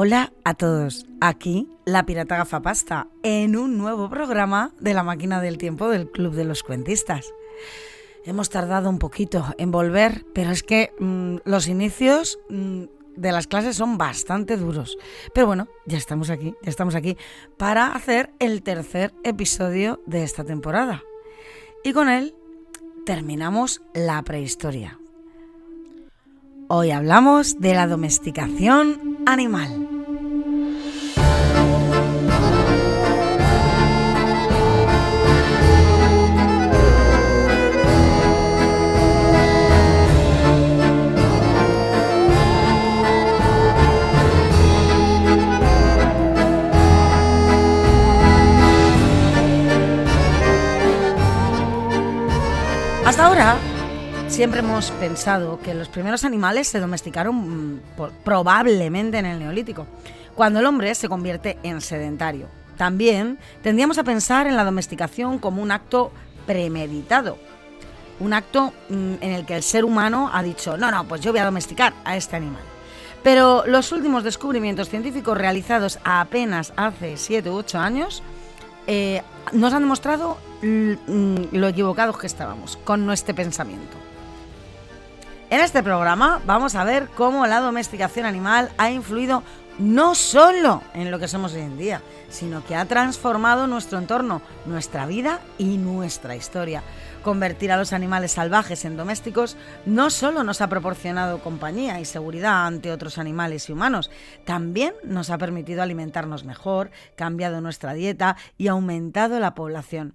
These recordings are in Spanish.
Hola a todos, aquí la Pirata Gafapasta, en un nuevo programa de La Máquina del Tiempo del Club de los Cuentistas. Hemos tardado un poquito en volver, pero es que los inicios de las clases son bastante duros. Pero bueno, ya estamos aquí para hacer el tercer episodio de esta temporada. Y con él terminamos la prehistoria. Hoy hablamos de la domesticación animal. Hasta ahora siempre hemos pensado que los primeros animales se domesticaron probablemente en el Neolítico, cuando el hombre se convierte en sedentario. También tendíamos a pensar en la domesticación como un acto premeditado, un acto en el que el ser humano ha dicho, no, pues yo voy a domesticar a este animal. Pero los últimos descubrimientos científicos realizados apenas hace 7 u 8 años nos han demostrado lo equivocados que estábamos con nuestro pensamiento. En este programa vamos a ver cómo la domesticación animal ha influido no solo en lo que somos hoy en día, sino que ha transformado nuestro entorno, nuestra vida y nuestra historia. Convertir a los animales salvajes en domésticos no solo nos ha proporcionado compañía y seguridad ante otros animales y humanos, también nos ha permitido alimentarnos mejor, cambiado nuestra dieta y aumentado la población.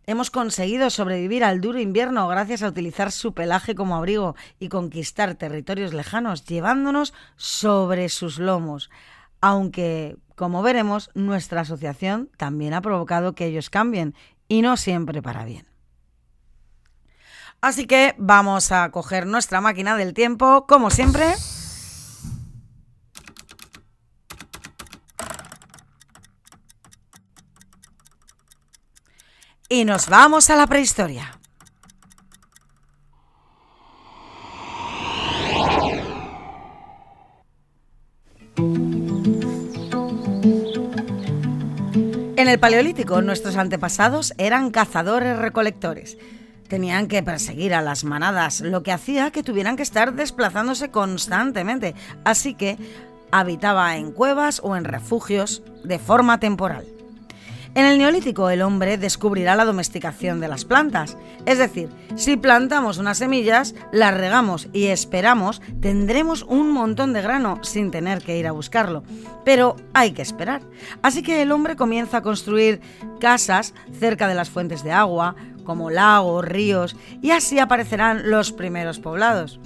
Hemos conseguido sobrevivir al duro invierno gracias a utilizar su pelaje como abrigo y conquistar territorios lejanos, llevándonos sobre sus lomos. Aunque, como veremos, nuestra asociación también ha provocado que ellos cambien, y no siempre para bien. Así que vamos a coger nuestra máquina del tiempo, como siempre. Y nos vamos a la prehistoria. En el Paleolítico, nuestros antepasados eran cazadores-recolectores. Tenían que perseguir a las manadas, lo que hacía que tuvieran que estar desplazándose constantemente. Así que habitaba en cuevas o en refugios de forma temporal. En el Neolítico, el hombre descubrirá la domesticación de las plantas. Es decir, si plantamos unas semillas, las regamos y esperamos, tendremos un montón de grano sin tener que ir a buscarlo. Pero hay que esperar. Así que el hombre comienza a construir casas cerca de las fuentes de agua, como lagos, ríos, y así aparecerán los primeros poblados.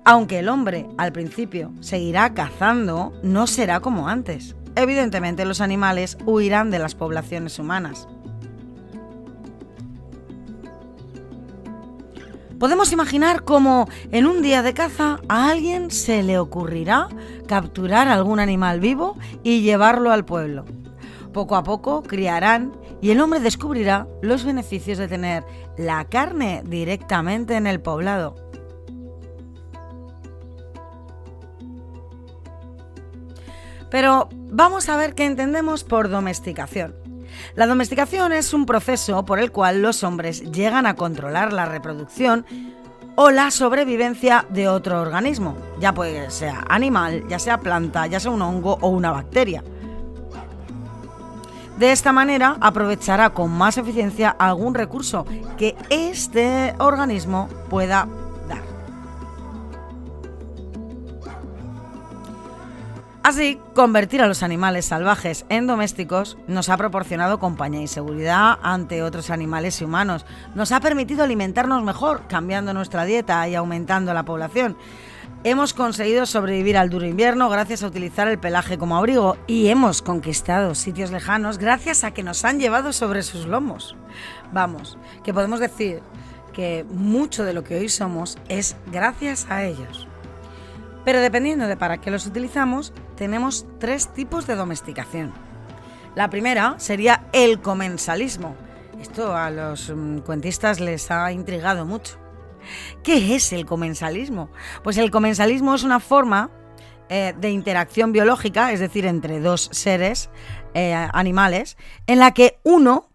Aunque el hombre, al principio, seguirá cazando, no será como antes. Evidentemente, los animales huirán de las poblaciones humanas. Podemos imaginar cómo en un día de caza a alguien se le ocurrirá capturar algún animal vivo y llevarlo al pueblo. Poco a poco criarán y el hombre descubrirá los beneficios de tener la carne directamente en el poblado. Pero vamos a ver qué entendemos por domesticación. La domesticación es un proceso por el cual los hombres llegan a controlar la reproducción o la sobrevivencia de otro organismo, ya puede sea animal, ya sea planta, ya sea un hongo o una bacteria. De esta manera aprovechará con más eficiencia algún recurso que este organismo pueda dar. Así, convertir a los animales salvajes en domésticos nos ha proporcionado compañía y seguridad ante otros animales y humanos. Nos ha permitido alimentarnos mejor, cambiando nuestra dieta y aumentando la población. Hemos conseguido sobrevivir al duro invierno gracias a utilizar el pelaje como abrigo y hemos conquistado sitios lejanos gracias a que nos han llevado sobre sus lomos. Vamos, que podemos decir que mucho de lo que hoy somos es gracias a ellos. Pero dependiendo de para qué los utilizamos, tenemos 3 tipos de domesticación. La primera sería el comensalismo. Esto a los cuentistas les ha intrigado mucho. ¿Qué es el comensalismo? Pues el comensalismo es una forma de interacción biológica, es decir, entre dos seres animales, en la que uno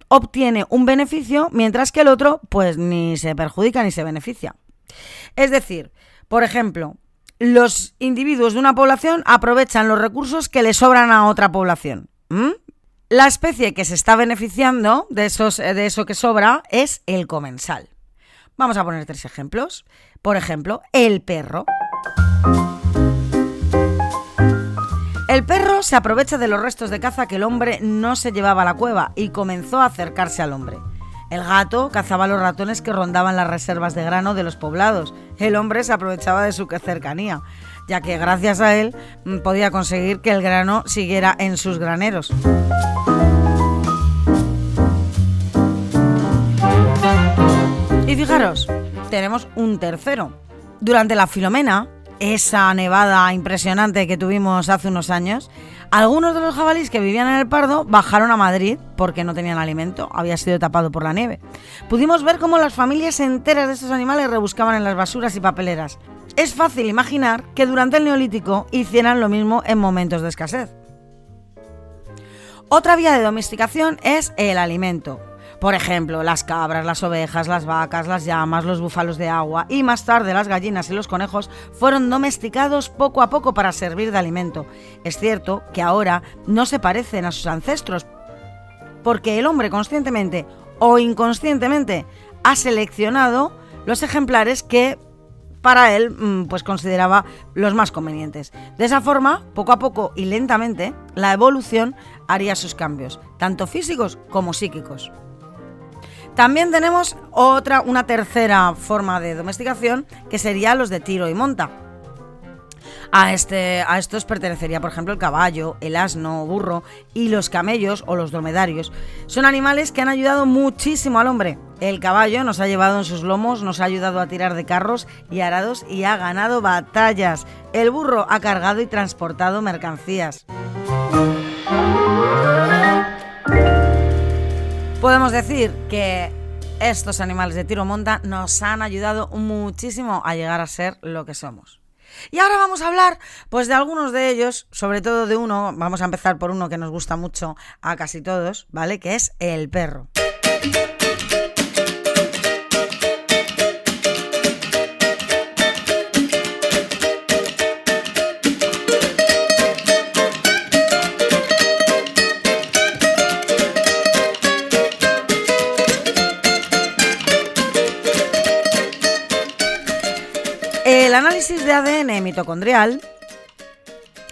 obtiene un beneficio mientras que el otro pues ni se perjudica ni se beneficia. Es decir, por ejemplo, los individuos de una población aprovechan los recursos que le sobran a otra población. La especie que se está beneficiando de eso que sobra es el comensal. Vamos a poner 3 ejemplos. Por ejemplo, el perro. El perro se aprovecha de los restos de caza que el hombre no se llevaba a la cueva y comenzó a acercarse al hombre. El gato cazaba los ratones que rondaban las reservas de grano de los poblados. El hombre se aprovechaba de su cercanía, ya que gracias a él podía conseguir que el grano siguiera en sus graneros. Y fijaros, tenemos un tercero. Durante la Filomena, esa nevada impresionante que tuvimos hace unos años, algunos de los jabalíes que vivían en el Pardo bajaron a Madrid porque no tenían alimento, había sido tapado por la nieve. Pudimos ver cómo las familias enteras de estos animales rebuscaban en las basuras y papeleras. Es fácil imaginar que durante el Neolítico hicieran lo mismo en momentos de escasez. Otra vía de domesticación es el alimento. Por ejemplo, las cabras, las ovejas, las vacas, las llamas, los búfalos de agua y más tarde las gallinas y los conejos fueron domesticados poco a poco para servir de alimento. Es cierto que ahora no se parecen a sus ancestros porque el hombre conscientemente o inconscientemente ha seleccionado los ejemplares que para él pues consideraba los más convenientes. De esa forma, poco a poco y lentamente, la evolución haría sus cambios, tanto físicos como psíquicos. También tenemos una tercera forma de domesticación, que sería los de tiro y monta. A estos pertenecería, por ejemplo, el caballo, el asno o burro y los camellos o los dromedarios. Son animales que han ayudado muchísimo al hombre. El caballo nos ha llevado en sus lomos, nos ha ayudado a tirar de carros y arados y ha ganado batallas. El burro ha cargado y transportado mercancías. Podemos decir que estos animales de tiro monta nos han ayudado muchísimo a llegar a ser lo que somos. Y ahora vamos a hablar pues de algunos de ellos, sobre todo de uno. Vamos a empezar por uno que nos gusta mucho a casi todos, ¿vale? Que es el perro. El análisis de ADN mitocondrial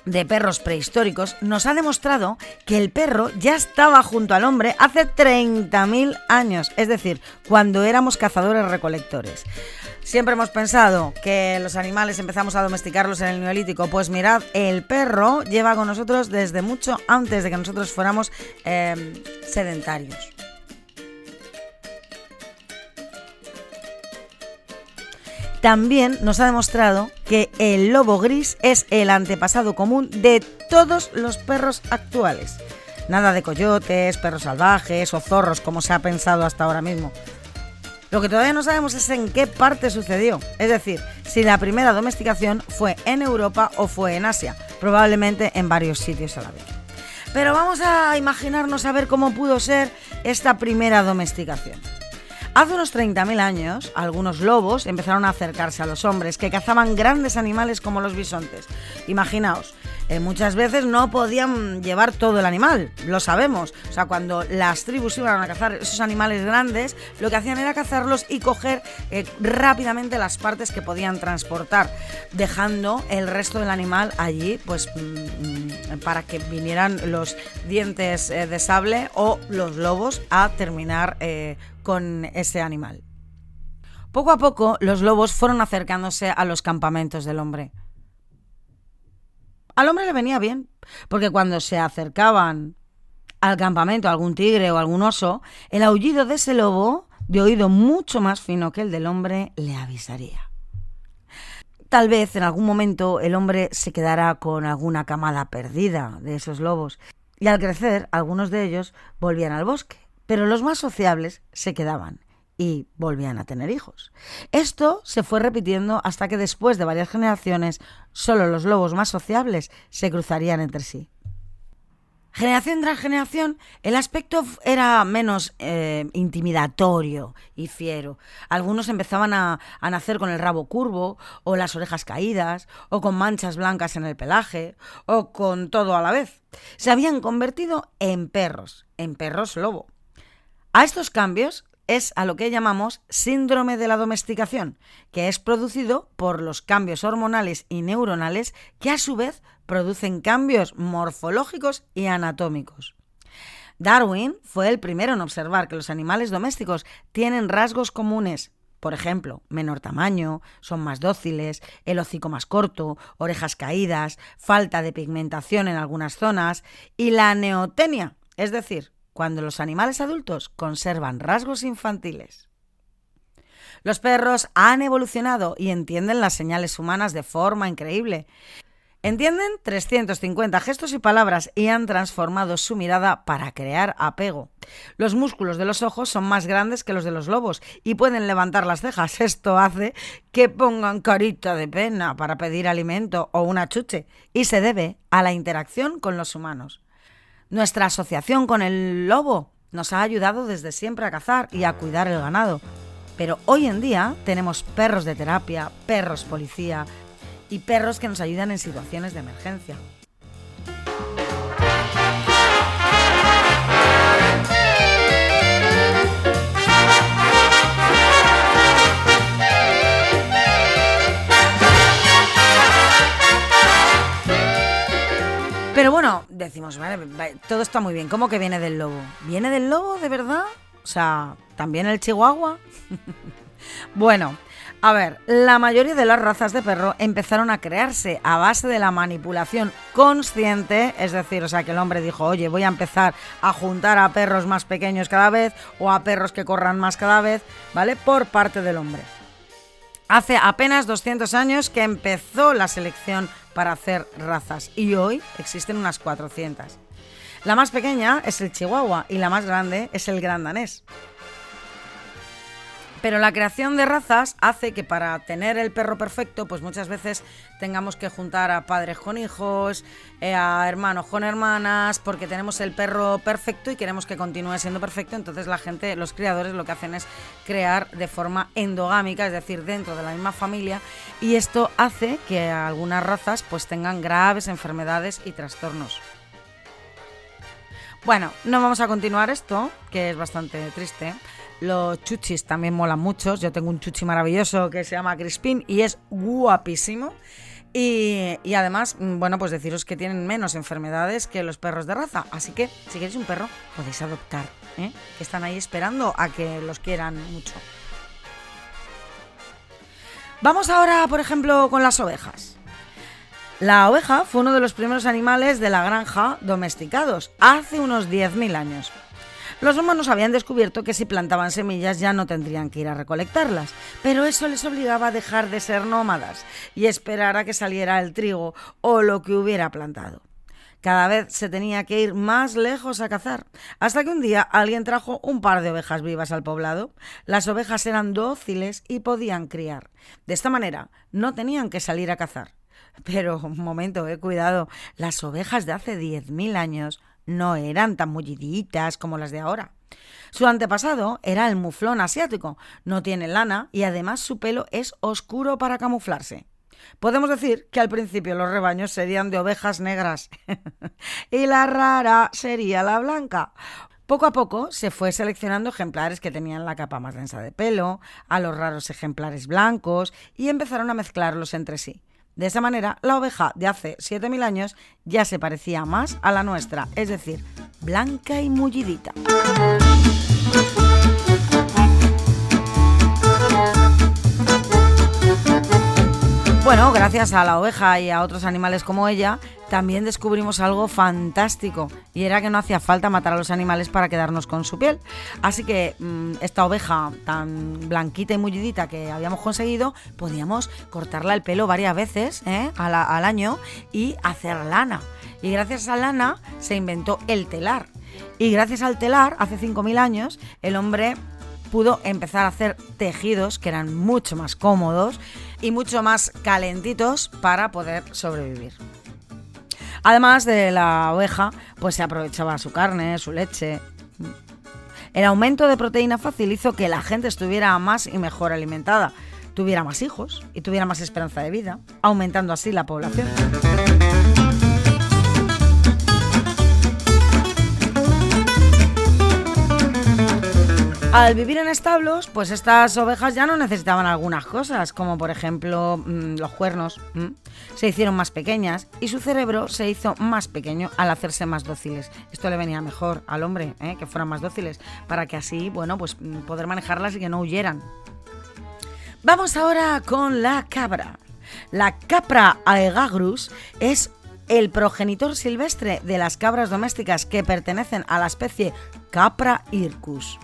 de perros prehistóricos nos ha demostrado que el perro ya estaba junto al hombre hace 30.000 años, es decir, cuando éramos cazadores-recolectores. Siempre hemos pensado que los animales empezamos a domesticarlos en el Neolítico. Pues mirad, el perro lleva con nosotros desde mucho antes de que nosotros fuéramos sedentarios. También nos ha demostrado que el lobo gris es el antepasado común de todos los perros actuales. Nada de coyotes, perros salvajes o zorros como se ha pensado hasta ahora mismo. Lo que todavía no sabemos es en qué parte sucedió, es decir, si la primera domesticación fue en Europa o fue en Asia, probablemente en varios sitios a la vez. Pero vamos a imaginarnos a ver cómo pudo ser esta primera domesticación. Hace unos 30.000 años, algunos lobos empezaron a acercarse a los hombres que cazaban grandes animales como los bisontes. Imaginaos, muchas veces no podían llevar todo el animal, lo sabemos. O sea, cuando las tribus iban a cazar esos animales grandes, lo que hacían era cazarlos y coger rápidamente las partes que podían transportar, dejando el resto del animal allí pues para que vinieran los dientes de sable o los lobos a terminar con ese animal. Poco a poco, los lobos fueron acercándose a los campamentos del hombre. Al hombre le venía bien, porque cuando se acercaban al campamento algún tigre o algún oso, el aullido de ese lobo, de oído mucho más fino que el del hombre, le avisaría. Tal vez en algún momento el hombre se quedara con alguna camada perdida de esos lobos, y al crecer algunos de ellos volvían al bosque. Pero los más sociables se quedaban y volvían a tener hijos. Esto se fue repitiendo hasta que después de varias generaciones solo los lobos más sociables se cruzarían entre sí. Generación tras generación, el aspecto era menos intimidatorio y fiero. Algunos empezaban a nacer con el rabo curvo, o las orejas caídas, o con manchas blancas en el pelaje, o con todo a la vez. Se habían convertido en perros lobo. A estos cambios es a lo que llamamos síndrome de la domesticación, que es producido por los cambios hormonales y neuronales que a su vez producen cambios morfológicos y anatómicos. Darwin fue el primero en observar que los animales domésticos tienen rasgos comunes. Por ejemplo, menor tamaño, son más dóciles, el hocico más corto, orejas caídas, falta de pigmentación en algunas zonas y la neotenia, es decir, cuando los animales adultos conservan rasgos infantiles. Los perros han evolucionado y entienden las señales humanas de forma increíble. Entienden 350 gestos y palabras y han transformado su mirada para crear apego. Los músculos de los ojos son más grandes que los de los lobos y pueden levantar las cejas. Esto hace que pongan carita de pena para pedir alimento o una chuche y se debe a la interacción con los humanos. Nuestra asociación con el lobo nos ha ayudado desde siempre a cazar y a cuidar el ganado. Pero hoy en día tenemos perros de terapia, perros policía y perros que nos ayudan en situaciones de emergencia. Pero bueno, decimos, vale, todo está muy bien. ¿Cómo que viene del lobo? ¿Viene del lobo de verdad? O sea, ¿también el chihuahua? Bueno, a ver, la mayoría de las razas de perro empezaron a crearse a base de la manipulación consciente, es decir, o sea, que el hombre dijo, oye, voy a empezar a juntar a perros más pequeños cada vez o a perros que corran más cada vez, ¿vale? Por parte del hombre. Hace apenas 200 años que empezó la selección para hacer razas y hoy existen unas 400. La más pequeña es el chihuahua y la más grande es el gran danés. Pero la creación de razas hace que para tener el perro perfecto, pues muchas veces tengamos que juntar a padres con hijos, a hermanos con hermanas, porque tenemos el perro perfecto y queremos que continúe siendo perfecto. Entonces la gente, los criadores, lo que hacen es crear de forma endogámica, es decir, dentro de la misma familia, y esto hace que algunas razas pues tengan graves enfermedades y trastornos. Bueno, no vamos a continuar esto, que es bastante triste. Los chuchis también molan mucho. Yo tengo un chuchi maravilloso que se llama Crispín y es guapísimo. Y además, bueno, pues deciros que tienen menos enfermedades que los perros de raza. Así que, si queréis un perro, podéis adoptar, ¿eh? Que están ahí esperando a que los quieran mucho. Vamos ahora, por ejemplo, con las ovejas. La oveja fue uno de los primeros animales de la granja domesticados, hace unos 10.000 años. Los humanos habían descubierto que si plantaban semillas ya no tendrían que ir a recolectarlas, pero eso les obligaba a dejar de ser nómadas y esperar a que saliera el trigo o lo que hubiera plantado. Cada vez se tenía que ir más lejos a cazar, hasta que un día alguien trajo un par de ovejas vivas al poblado. Las ovejas eran dóciles y podían criar. De esta manera no tenían que salir a cazar. Pero, un momento, cuidado, las ovejas de hace 10.000 años no eran tan mulliditas como las de ahora. Su antepasado era el muflón asiático, no tiene lana y además su pelo es oscuro para camuflarse. Podemos decir que al principio los rebaños serían de ovejas negras y la rara sería la blanca. Poco a poco se fue seleccionando ejemplares que tenían la capa más densa de pelo, a los raros ejemplares blancos y empezaron a mezclarlos entre sí. De esa manera, la oveja de hace 7.000 años ya se parecía más a la nuestra, es decir, blanca y mullidita. Bueno, gracias a la oveja y a otros animales como ella, también descubrimos algo fantástico, y era que no hacía falta matar a los animales para quedarnos con su piel. Así que esta oveja tan blanquita y mullidita que habíamos conseguido, podíamos cortarla el pelo varias veces al año y hacer lana. Y gracias a la lana se inventó el telar. Y gracias al telar, hace 5.000 años, el hombre pudo empezar a hacer tejidos que eran mucho más cómodos y mucho más calentitos para poder sobrevivir. Además de la oveja, pues se aprovechaba su carne, su leche. El aumento de proteína fácil hizo que la gente estuviera más y mejor alimentada, tuviera más hijos y tuviera más esperanza de vida, aumentando así la población. Al vivir en establos, pues estas ovejas ya no necesitaban algunas cosas, como por ejemplo los cuernos, se hicieron más pequeñas y su cerebro se hizo más pequeño al hacerse más dóciles. Esto le venía mejor al hombre, que fueran más dóciles, para que así, bueno, pues poder manejarlas y que no huyeran. Vamos ahora con la cabra. La Capra aegagrus es el progenitor silvestre de las cabras domésticas que pertenecen a la especie Capra hircus.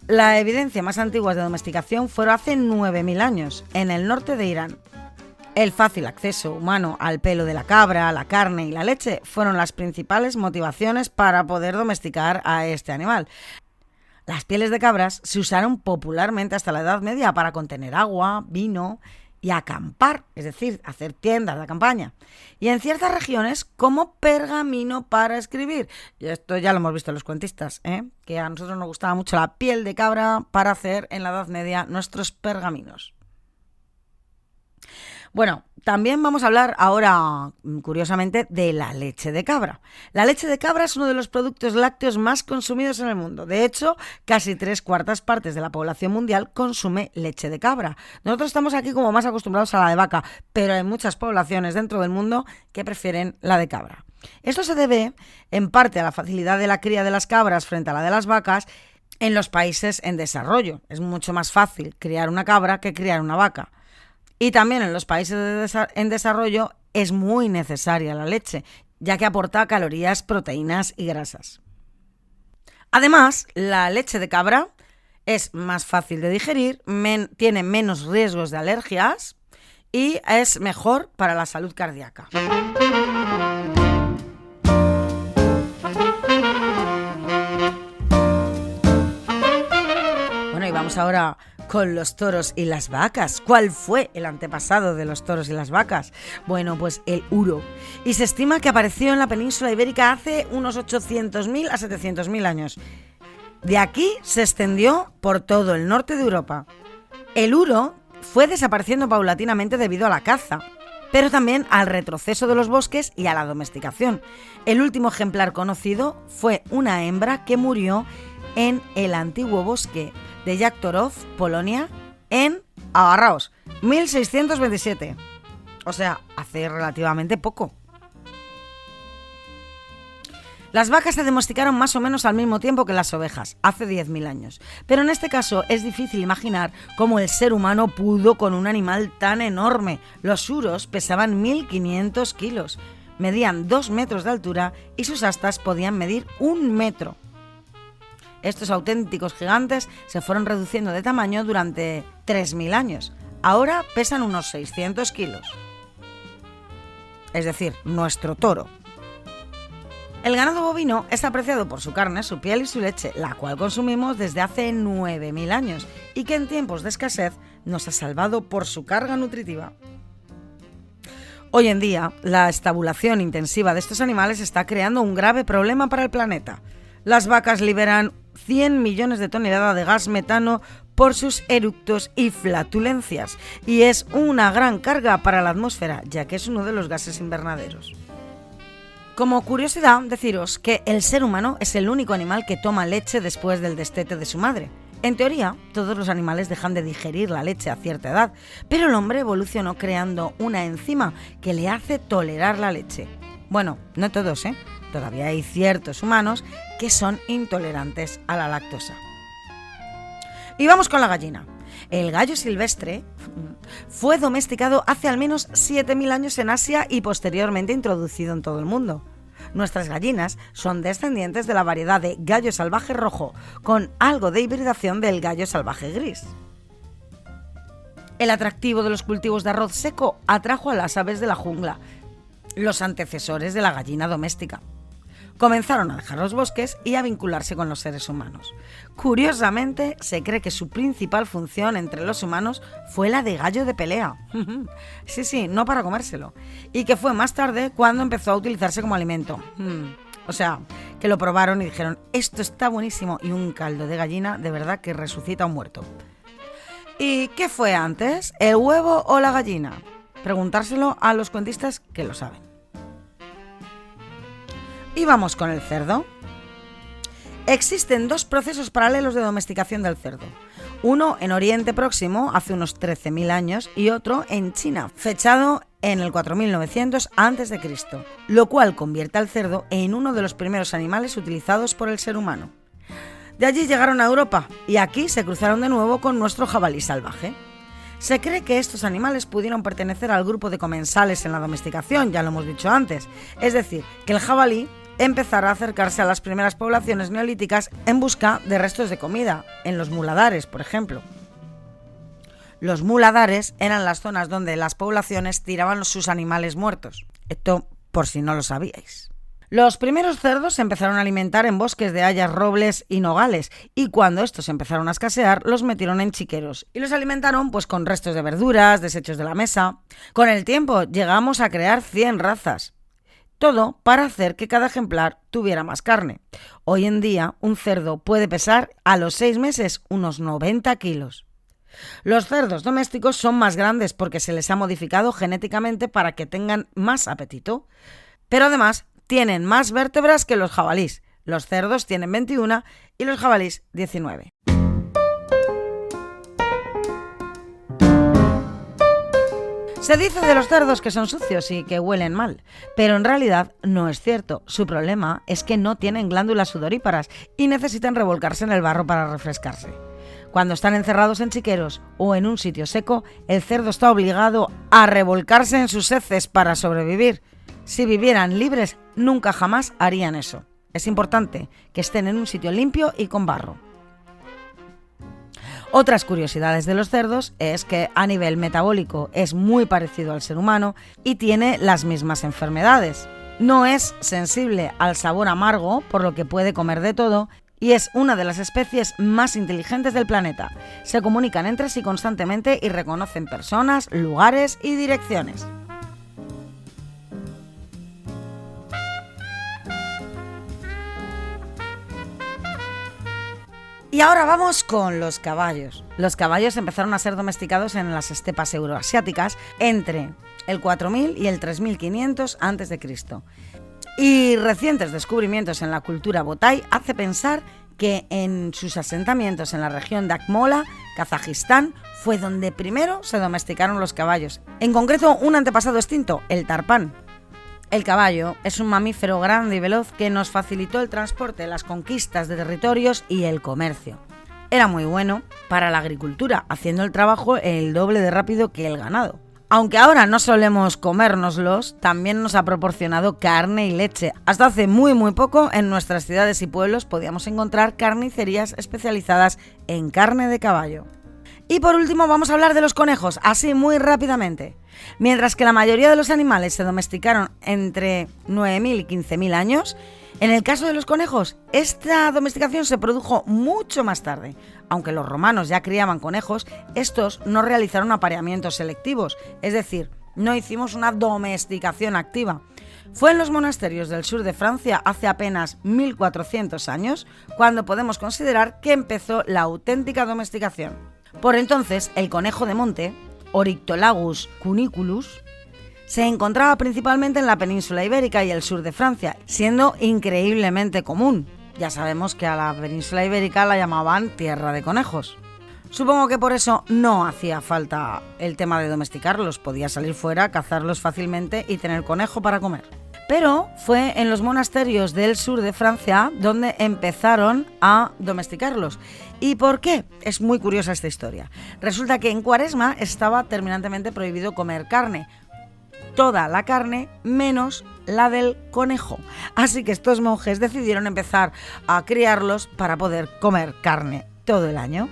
La evidencia más antigua de domesticación fue hace 9.000 años, en el norte de Irán. El fácil acceso humano al pelo de la cabra, la carne y la leche fueron las principales motivaciones para poder domesticar a este animal. Las pieles de cabras se usaron popularmente hasta la Edad Media para contener agua, vino y acampar, es decir, hacer tiendas de campaña. Y en ciertas regiones como pergamino para escribir. Y esto ya lo hemos visto en los cuentistas, que a nosotros nos gustaba mucho la piel de cabra para hacer en la Edad Media nuestros pergaminos. Bueno, también vamos a hablar ahora, curiosamente, de la leche de cabra. La leche de cabra es uno de los productos lácteos más consumidos en el mundo. De hecho, casi 3/4 partes de la población mundial consume leche de cabra. Nosotros estamos aquí como más acostumbrados a la de vaca, pero hay muchas poblaciones dentro del mundo que prefieren la de cabra. Esto se debe, en parte, a la facilidad de la cría de las cabras frente a la de las vacas en los países en desarrollo. Es mucho más fácil criar una cabra que criar una vaca. Y también en los países en desarrollo es muy necesaria la leche, ya que aporta calorías, proteínas y grasas. Además, la leche de cabra es más fácil de digerir, tiene menos riesgos de alergias y es mejor para la salud cardíaca. Bueno, y vamos ahora con los toros y las vacas. ¿Cuál fue el antepasado de los toros y las vacas? Bueno, pues el uro. Y se estima que apareció en la península ibérica hace unos 800.000 a 700.000 años. De aquí se extendió por todo el norte de Europa. El uro fue desapareciendo paulatinamente debido a la caza, pero también al retroceso de los bosques y a la domesticación. El último ejemplar conocido fue una hembra que murió en el antiguo bosque de Jaktorov, Polonia, en, agarraos, 1627. O sea, hace relativamente poco. Las vacas se domesticaron más o menos al mismo tiempo que las ovejas, hace 10.000 años. Pero en este caso es difícil imaginar cómo el ser humano pudo con un animal tan enorme. Los uros pesaban 1.500 kilos, medían 2 metros de altura y sus astas podían medir 1 metro. Estos auténticos gigantes se fueron reduciendo de tamaño durante 3.000 años. Ahora pesan unos 600 kilos. Es decir, nuestro toro. El ganado bovino es apreciado por su carne, su piel y su leche, la cual consumimos desde hace 9.000 años y que en tiempos de escasez nos ha salvado por su carga nutritiva. Hoy en día, la estabulación intensiva de estos animales está creando un grave problema para el planeta. Las vacas liberan 100 millones de toneladas de gas metano por sus eructos y flatulencias, y es una gran carga para la atmósfera, ya que es uno de los gases invernaderos. Como curiosidad, deciros que el ser humano es el único animal que toma leche después del destete de su madre. En teoría, todos los animales dejan de digerir la leche a cierta edad, pero el hombre evolucionó creando una enzima que le hace tolerar la leche. Bueno, no todos, Todavía hay ciertos humanos que son intolerantes a la lactosa. Y vamos con la gallina. El gallo silvestre fue domesticado hace al menos 7.000 años en Asia y posteriormente introducido en todo el mundo. Nuestras gallinas son descendientes de la variedad de gallo salvaje rojo, con algo de hibridación del gallo salvaje gris. El atractivo de los cultivos de arroz seco atrajo a las aves de la jungla, los antecesores de la gallina doméstica. comenzaron a dejar los bosques y a vincularse con los seres humanos. Curiosamente, se cree que su principal función entre los humanos fue la de gallo de pelea. Sí, no para comérselo. Y que fue más tarde cuando empezó a utilizarse como alimento. O sea, que lo probaron y dijeron, esto está buenísimo, y un caldo de gallina de verdad que resucita a un muerto. ¿Y qué fue antes, el huevo o la gallina? Preguntárselo a los cuentistas que lo saben. Y vamos con el cerdo. Existen dos procesos paralelos de domesticación del cerdo. Uno en Oriente Próximo, hace unos 13.000 años, y otro en China, fechado en el 4900 a.C., lo cual convierte al cerdo en uno de los primeros animales utilizados por el ser humano. De allí llegaron a Europa y aquí se cruzaron de nuevo con nuestro jabalí salvaje. Se cree que estos animales pudieron pertenecer al grupo de comensales en la domesticación, ya lo hemos dicho antes, es decir, que el jabalí empezara a acercarse a las primeras poblaciones neolíticas en busca de restos de comida, en los muladares, por ejemplo. Los muladares eran las zonas donde las poblaciones tiraban sus animales muertos. Esto por si no lo sabíais. Los primeros cerdos se empezaron a alimentar en bosques de hayas, robles y nogales, y cuando estos empezaron a escasear, los metieron en chiqueros y los alimentaron pues con restos de verduras, desechos de la mesa. Con el tiempo llegamos a crear 100 razas. Todo para hacer que cada ejemplar tuviera más carne. Hoy en día, un cerdo puede pesar a los 6 meses unos 90 kilos. Los cerdos domésticos son más grandes porque se les ha modificado genéticamente para que tengan más apetito. Pero además, tienen más vértebras que los jabalís. Los cerdos tienen 21 y los jabalís 19. Se dice de los cerdos que son sucios y que huelen mal, pero en realidad no es cierto. Su problema es que no tienen glándulas sudoríparas y necesitan revolcarse en el barro para refrescarse. Cuando están encerrados en chiqueros o en un sitio seco, el cerdo está obligado a revolcarse en sus heces para sobrevivir. Si vivieran libres, nunca jamás harían eso. Es importante que estén en un sitio limpio y con barro. Otras curiosidades de los cerdos es que a nivel metabólico es muy parecido al ser humano y tiene las mismas enfermedades. No es sensible al sabor amargo, por lo que puede comer de todo, y es una de las especies más inteligentes del planeta. Se comunican entre sí constantemente y reconocen personas, lugares y direcciones. Y ahora vamos con los caballos. Los caballos empezaron a ser domesticados en las estepas euroasiáticas entre el 4000 y el 3500 a.C. Y recientes descubrimientos en la cultura Botai hace pensar que en sus asentamientos en la región de Akmola, Kazajistán, fue donde primero se domesticaron los caballos. En concreto, un antepasado extinto, el tarpán. El caballo es un mamífero grande y veloz que nos facilitó el transporte, las conquistas de territorios y el comercio. Era muy bueno para la agricultura, haciendo el trabajo el doble de rápido que el ganado. Aunque ahora no solemos comérnoslos, también nos ha proporcionado carne y leche. Hasta hace muy poco en nuestras ciudades y pueblos podíamos encontrar carnicerías especializadas en carne de caballo. Y por último vamos a hablar de los conejos, así muy rápidamente. Mientras que la mayoría de los animales se domesticaron entre 9.000 y 15.000 años, en el caso de los conejos, esta domesticación se produjo mucho más tarde. Aunque los romanos ya criaban conejos, estos no realizaron apareamientos selectivos, es decir, no hicimos una domesticación activa. Fue en los monasterios del sur de Francia hace apenas 1400 años cuando podemos considerar que empezó la auténtica domesticación. Por entonces, el conejo de monte, Oryctolagus cuniculus, se encontraba principalmente en la península ibérica y el sur de Francia, siendo increíblemente común. Ya sabemos que a la península ibérica la llamaban tierra de conejos. Supongo que por eso no hacía falta el tema de domesticarlos, podía salir fuera, cazarlos fácilmente y tener conejo para comer. Pero fue en los monasterios del sur de Francia donde empezaron a domesticarlos. ¿Y por qué? Es muy curiosa esta historia. Resulta que en Cuaresma estaba terminantemente prohibido comer carne. Toda la carne menos la del conejo. Así que estos monjes decidieron empezar a criarlos para poder comer carne todo el año.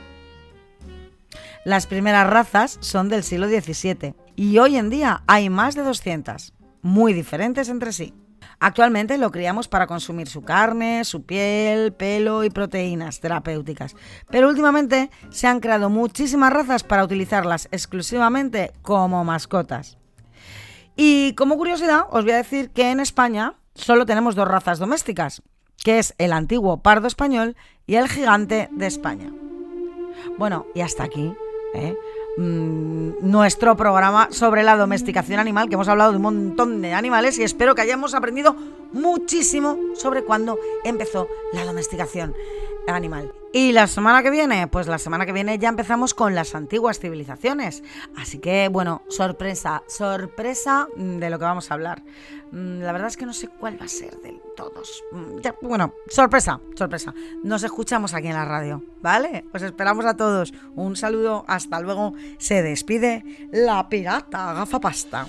Las primeras razas son del siglo XVII y hoy en día hay más de 200, muy diferentes entre sí. Actualmente lo criamos para consumir su carne, su piel, pelo y proteínas terapéuticas. Pero últimamente se han creado muchísimas razas para utilizarlas exclusivamente como mascotas. Y como curiosidad, os voy a decir que en España solo tenemos 2 razas domésticas, que es el antiguo pardo español y el gigante de España. Bueno, y hasta aquí, nuestro programa sobre la domesticación animal, que hemos hablado de un montón de animales y espero que hayamos aprendido muchísimo sobre cuándo empezó la domesticación animal. Y la semana que viene, pues la semana que viene ya empezamos con las antiguas civilizaciones. Así que, bueno, sorpresa de lo que vamos a hablar. La verdad es que no sé cuál va a ser de todos. Bueno, sorpresa. Nos escuchamos aquí en la radio, ¿vale? Os esperamos a todos. Un saludo, hasta luego. Se despide la pirata gafapasta.